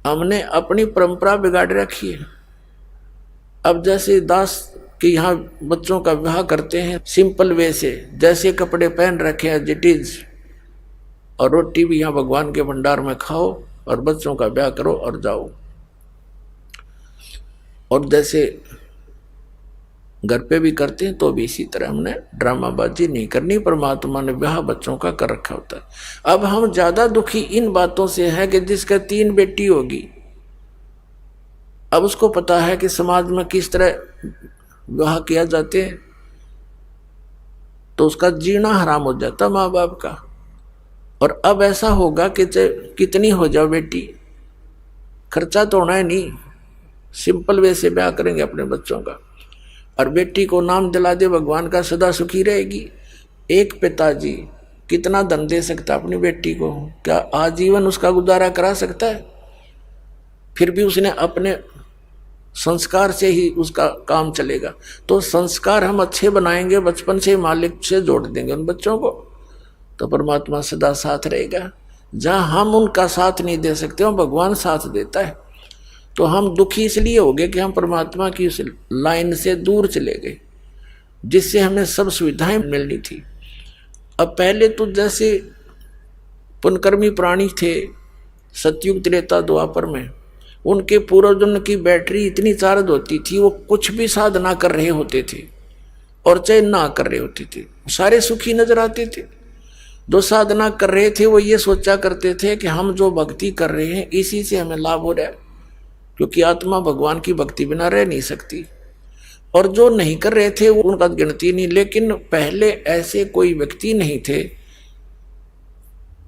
हमने अपनी परंपरा बिगाड़ रखी है। अब जैसे दास के यहाँ बच्चों का विवाह करते हैं सिंपल वे से, जैसे कपड़े पहन रखे हैं जिटीज, और रोटी भी यहाँ भगवान के भंडार में खाओ और बच्चों का ब्याह करो और जाओ। और जैसे घर पे भी करते हैं तो भी इसी तरह हमने ड्रामाबाजी नहीं करनी। परमात्मा ने ब्याह बच्चों का कर रखा होता है। अब हम ज्यादा दुखी इन बातों से हैं कि जिसका 3 बेटी होगी, अब उसको पता है कि समाज में किस तरह विवाह किया जाते हैं, तो उसका जीना हराम हो जाता माँ बाप का। और अब ऐसा होगा कि कितनी हो जाओ बेटी, खर्चा तो होना है नहीं, सिंपल वे से ब्याह करेंगे अपने बच्चों का, और बेटी को नाम दिला दे भगवान का, सदा सुखी रहेगी। एक पिताजी कितना धन दे सकता अपनी बेटी को? क्या आजीवन उसका गुजारा करा सकता है? फिर भी उसने अपने संस्कार से ही उसका काम चलेगा। तो संस्कार हम अच्छे बनाएंगे, बचपन से मालिक से जोड़ देंगे उन बच्चों को, तो परमात्मा सदा साथ रहेगा। जहाँ हम उनका साथ नहीं दे सकते, वो भगवान साथ देता है। तो हम दुखी इसलिए हो गए कि हम परमात्मा की उस लाइन से दूर चले गए जिससे हमें सब सुविधाएं मिलनी थी। अब पहले तो जैसे पुनकर्मी प्राणी थे सतयुग त्रेता द्वापर में, उनके पूर्वजन्म की बैटरी इतनी चार्ज होती थी, वो कुछ भी साधना कर रहे होते थे और चाहे ना कर रहे होते थे, सारे सुखी नजर आते थे। जो साधना कर रहे थे वो ये सोचा करते थे कि हम जो भक्ति कर रहे हैं इसी से हमें लाभ हो रहा है, क्योंकि आत्मा भगवान की भक्ति बिना रह नहीं सकती। और जो नहीं कर रहे थे वो उनका गिनती नहीं। लेकिन पहले ऐसे कोई व्यक्ति नहीं थे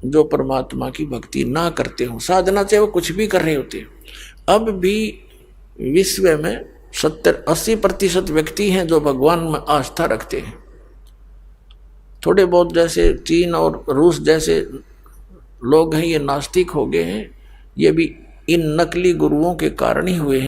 जो परमात्मा की भक्ति ना करते हो, साधना चाहे वो कुछ भी कर रहे होते। अब भी विश्व में 70-80% व्यक्ति हैं जो भगवान में आस्था रखते हैं। थोड़े बहुत जैसे चीन और रूस जैसे लोग हैं ये नास्तिक हो गए हैं, ये भी इन नकली गुरुओं के कारण ही हुए हैं।